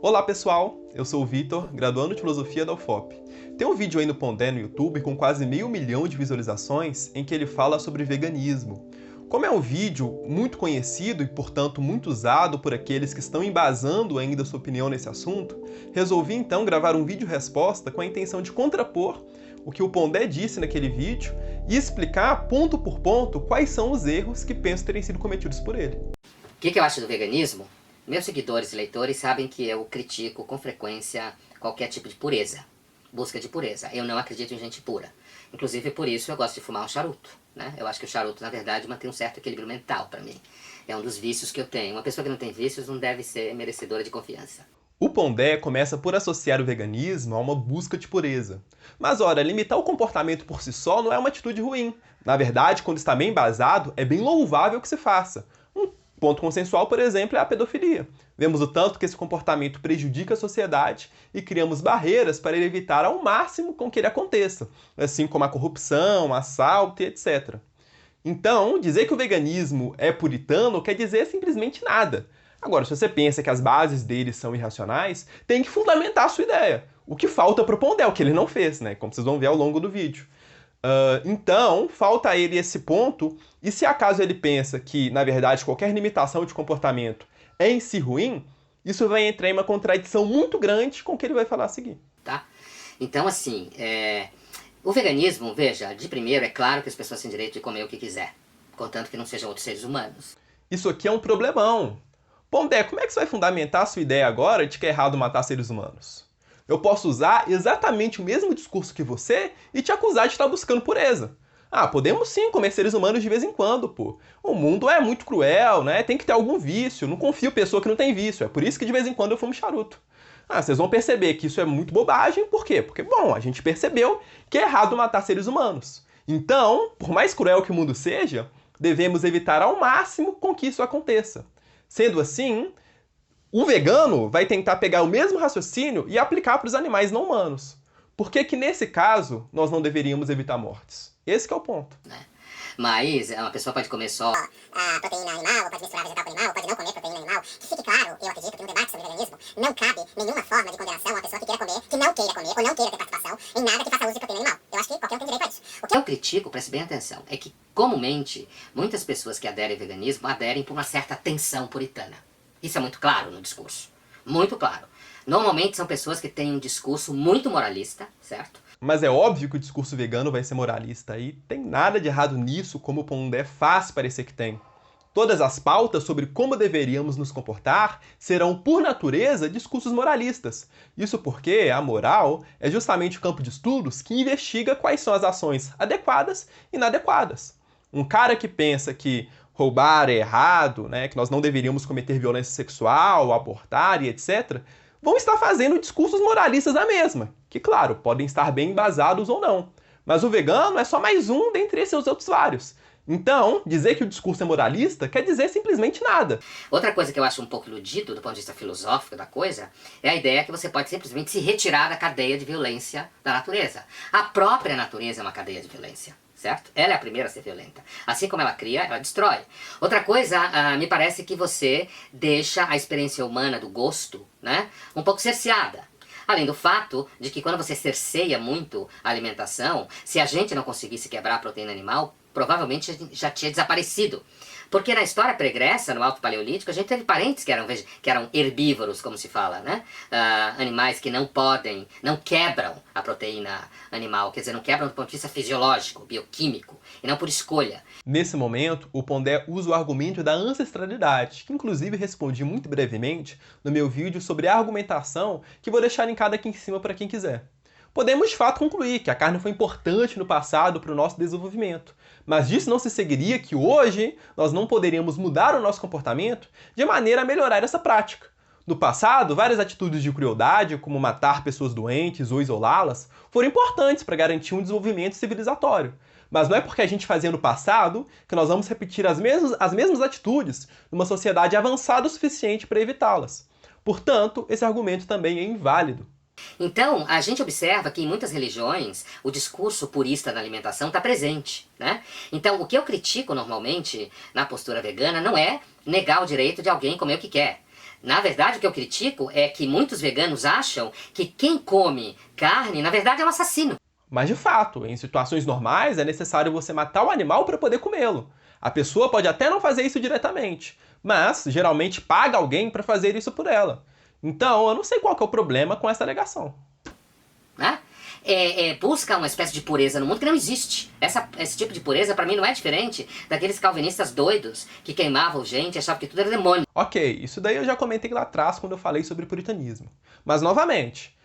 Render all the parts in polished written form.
Olá pessoal, eu sou o Vitor, graduando de Filosofia da UFOP. Tem um vídeo aí no Pondé no YouTube com quase 500 mil de visualizações em que ele fala sobre veganismo. Como é um vídeo muito conhecido e, portanto, muito usado por aqueles que estão embasando ainda sua opinião nesse assunto, resolvi então gravar um vídeo-resposta com a intenção de contrapor o que o Pondé disse naquele vídeo e explicar ponto por ponto quais são os erros que penso terem sido cometidos por ele. O que eu acho do veganismo? Meus seguidores e leitores sabem que eu critico com frequência qualquer tipo de pureza, busca de pureza. Eu não acredito em gente pura. Inclusive por isso eu gosto de fumar um charuto, né? Eu acho que o charuto, na verdade, mantém um certo equilíbrio mental para mim. É um dos vícios que eu tenho. Uma pessoa que não tem vícios não deve ser merecedora de confiança. O Pondé começa por associar o veganismo a uma busca de pureza. Mas, ora, limitar o comportamento por si só não é uma atitude ruim. Na verdade, quando está bem embasado, é bem louvável que se faça. Um ponto consensual, por exemplo, é a pedofilia. Vemos o tanto que esse comportamento prejudica a sociedade e criamos barreiras para ele evitar ao máximo com que ele aconteça, assim como a corrupção, assalto e etc. Então, dizer que o veganismo é puritano quer dizer simplesmente nada. Agora, se você pensa que as bases dele são irracionais, tem que fundamentar a sua ideia. O que falta para o Pondé, o que ele não fez, né? Como vocês vão ver ao longo do vídeo. Então, falta a ele esse ponto, e se acaso ele pensa que, na verdade, qualquer limitação de comportamento é em si ruim, isso vai entrar em uma contradição muito grande com o que ele vai falar a seguir. Tá? Então, assim, o veganismo, veja, de primeiro, é claro que as pessoas têm direito de comer o que quiser, contanto que não sejam outros seres humanos. Isso aqui é um problemão. Pondé, como é que você vai fundamentar a sua ideia agora de que é errado matar seres humanos? Eu posso usar exatamente o mesmo discurso que você e te acusar de estar buscando pureza. Ah, podemos sim comer seres humanos de vez em quando, pô. O mundo é muito cruel, né? Tem que ter algum vício. Não confio em pessoa que não tem vício. É por isso que de vez em quando eu fumo charuto. Ah, vocês vão perceber que isso é muito bobagem. Por quê? Porque, bom, a gente percebeu que é errado matar seres humanos. Então, por mais cruel que o mundo seja, devemos evitar ao máximo com que isso aconteça. Sendo assim, o vegano vai tentar pegar o mesmo raciocínio e aplicar para os animais não humanos. Por que que, nesse caso, nós não deveríamos evitar mortes? Esse que é o ponto. Mas uma pessoa pode comer só a proteína animal, pode misturar vegetal com animal, pode não comer proteína animal. Que fique claro, eu acredito que no debate sobre veganismo não cabe nenhuma forma de condenação a pessoa que queira comer, que não queira comer ou não queira ter participação em nada que faça uso de proteína animal. Eu acho que qualquer um tem direito a isso. O que eu critico, preste bem atenção, é que, comumente, muitas pessoas que aderem ao veganismo aderem por uma certa tensão puritana. Isso é muito claro no discurso. Muito claro. Normalmente são pessoas que têm um discurso muito moralista, certo? Mas é óbvio que o discurso vegano vai ser moralista e tem nada de errado nisso, como o Pondé faz parecer que tem. Todas as pautas sobre como deveríamos nos comportar serão, por natureza, discursos moralistas. Isso porque a moral é justamente o campo de estudos que investiga quais são as ações adequadas e inadequadas. Um cara que pensa que roubar é errado, né, que nós não deveríamos cometer violência sexual, abortar e etc., vão estar fazendo discursos moralistas da mesma, que, claro, podem estar bem embasados ou não. Mas o vegano é só mais um dentre esses outros vários. Então, dizer que o discurso é moralista quer dizer simplesmente nada. Outra coisa que eu acho um pouco iludido, do ponto de vista filosófico da coisa, é a ideia que você pode simplesmente se retirar da cadeia de violência da natureza. A própria natureza é uma cadeia de violência. Certo? Ela é a primeira a ser violenta. Assim como ela cria, ela destrói. Outra coisa, me parece que você deixa a experiência humana do gosto, né, um pouco cerceada. Além do fato de que quando você cerceia muito a alimentação, se a gente não conseguisse quebrar a proteína animal, provavelmente já tinha desaparecido. Porque na história pregressa, no Alto Paleolítico, a gente teve parentes que eram herbívoros, como se fala, né? Animais que não quebram a proteína animal, quer dizer, não quebram do ponto de vista fisiológico, bioquímico, e não por escolha. Nesse momento, o Pondé usa o argumento da ancestralidade, que inclusive respondi muito brevemente no meu vídeo sobre a argumentação, que vou deixar linkado aqui em cima para quem quiser. Podemos de fato concluir que a carne foi importante no passado para o nosso desenvolvimento, mas disso não se seguiria que hoje nós não poderíamos mudar o nosso comportamento de maneira a melhorar essa prática. No passado, várias atitudes de crueldade, como matar pessoas doentes ou isolá-las, foram importantes para garantir um desenvolvimento civilizatório. Mas não é porque a gente fazia no passado que nós vamos repetir as mesmas atitudes numa sociedade avançada o suficiente para evitá-las. Portanto, esse argumento também é inválido. Então, a gente observa que em muitas religiões o discurso purista na alimentação está presente, né? Então, o que eu critico normalmente na postura vegana não é negar o direito de alguém comer o que quer. Na verdade, o que eu critico é que muitos veganos acham que quem come carne, na verdade, é um assassino. Mas de fato, em situações normais é necessário você matar o animal para poder comê-lo. A pessoa pode até não fazer isso diretamente, mas geralmente paga alguém para fazer isso por ela. Então, eu não sei qual que é o problema com essa alegação. Né? Busca uma espécie de pureza no mundo que não existe. Esse tipo de pureza, pra mim, não é diferente daqueles calvinistas doidos que queimavam gente e achavam que tudo era demônio. Ok, isso daí eu já comentei lá atrás quando eu falei sobre puritanismo. Mas, novamente,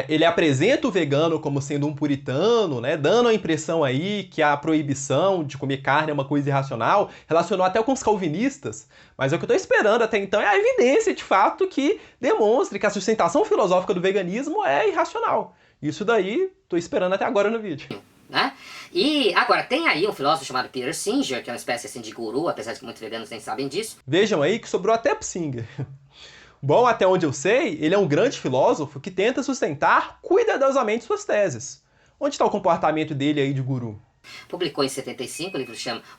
ele apresenta o vegano como sendo um puritano, né, dando a impressão aí que a proibição de comer carne é uma coisa irracional, relacionou até com os calvinistas, mas o que eu estou esperando até então é a evidência de fato que demonstre que a sustentação filosófica do veganismo é irracional. Isso daí, estou esperando até agora no vídeo. Né? E agora, tem aí um filósofo chamado Peter Singer, que é uma espécie assim de guru, apesar de que muitos veganos nem sabem disso. Vejam aí que sobrou até pro Singer. Bom, até onde eu sei, ele é um grande filósofo que tenta sustentar cuidadosamente suas teses. Onde está o comportamento dele aí de guru? Publicou em 75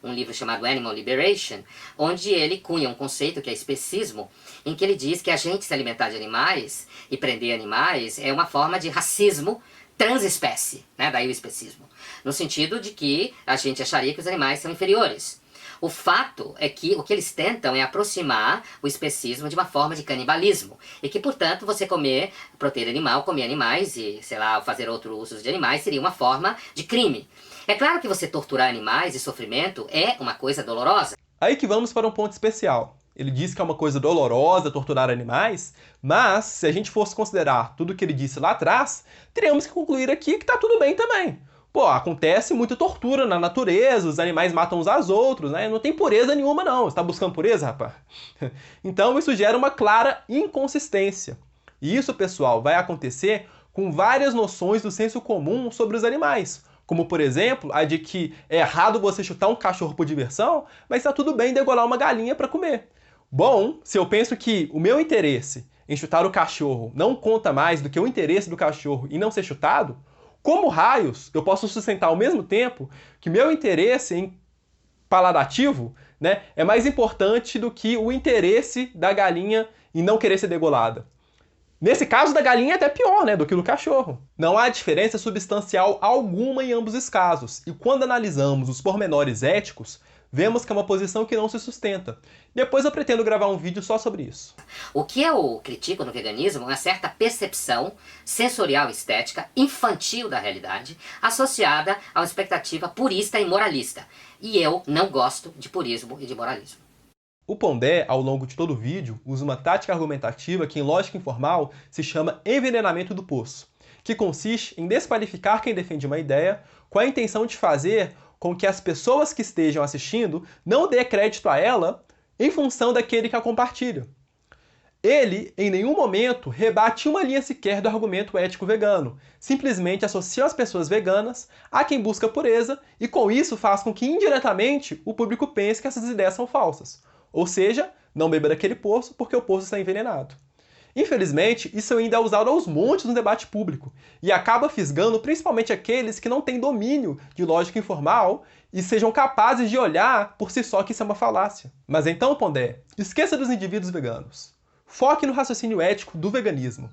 um livro chamado Animal Liberation, onde ele cunha um conceito que é especismo, em que ele diz que a gente se alimentar de animais e prender animais é uma forma de racismo transespécie, né? Daí o especismo. No sentido de que a gente acharia que os animais são inferiores. O fato é que o que eles tentam é aproximar o especismo de uma forma de canibalismo. E que, portanto, você comer proteína animal, comer animais e, sei lá, fazer outros usos de animais seria uma forma de crime. É claro que você torturar animais e sofrimento é uma coisa dolorosa. Aí que vamos para um ponto especial. Ele diz que é uma coisa dolorosa torturar animais, mas se a gente fosse considerar tudo o que ele disse lá atrás, teríamos que concluir aqui que tá tudo bem também. Pô, acontece muita tortura na natureza, os animais matam uns aos outros, né? Não tem pureza nenhuma não. Você tá buscando pureza, rapaz? Então isso gera uma clara inconsistência. E isso, pessoal, vai acontecer com várias noções do senso comum sobre os animais. Como, por exemplo, a de que é errado você chutar um cachorro por diversão, mas tá tudo bem degolar uma galinha para comer. Bom, se eu penso que o meu interesse em chutar o cachorro não conta mais do que o interesse do cachorro em não ser chutado, como raios eu posso sustentar ao mesmo tempo que meu interesse em paladativo, né, é mais importante do que o interesse da galinha em não querer ser degolada? Nesse caso da galinha é até pior, né, do que do cachorro. Não há diferença substancial alguma em ambos os casos, e quando analisamos os pormenores éticos, vemos que é uma posição que não se sustenta. Depois eu pretendo gravar um vídeo só sobre isso. O que eu critico no veganismo é uma certa percepção sensorial estética infantil da realidade, associada a uma expectativa purista e moralista. E eu não gosto de purismo e de moralismo. O Pondé, ao longo de todo o vídeo, usa uma tática argumentativa que em lógica informal se chama envenenamento do poço, que consiste em desqualificar quem defende uma ideia com a intenção de fazer com que as pessoas que estejam assistindo não dê crédito a ela em função daquele que a compartilha. Ele, em nenhum momento, rebate uma linha sequer do argumento ético vegano, simplesmente associa as pessoas veganas a quem busca pureza e com isso faz com que indiretamente o público pense que essas ideias são falsas. Ou seja, não beba daquele poço porque o poço está envenenado. Infelizmente, isso ainda é usado aos montes no debate público e acaba fisgando principalmente aqueles que não têm domínio de lógica informal e sejam capazes de olhar por si só que isso é uma falácia. Mas então, Pondé, esqueça dos indivíduos veganos. Foque no raciocínio ético do veganismo.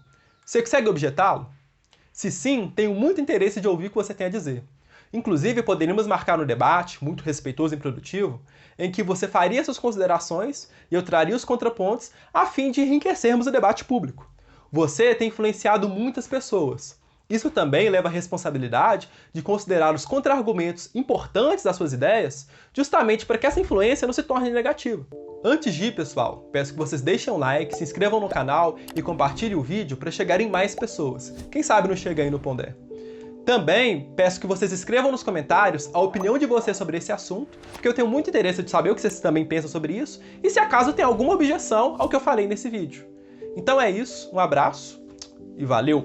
Você consegue objetá-lo? Se sim, tenho muito interesse de ouvir o que você tem a dizer. Inclusive, poderíamos marcar um debate, muito respeitoso e produtivo, em que você faria suas considerações e eu traria os contrapontos a fim de enriquecermos o debate público. Você tem influenciado muitas pessoas. Isso também leva a responsabilidade de considerar os contra-argumentos importantes das suas ideias, justamente para que essa influência não se torne negativa. Antes de ir, pessoal, peço que vocês deixem um like, se inscrevam no canal e compartilhem o vídeo para chegarem mais pessoas. Quem sabe não chega aí no Pondé. Também peço que vocês escrevam nos comentários a opinião de vocês sobre esse assunto, porque eu tenho muito interesse de saber o que vocês também pensam sobre isso, e se acaso tem alguma objeção ao que eu falei nesse vídeo. Então é isso, um abraço e valeu!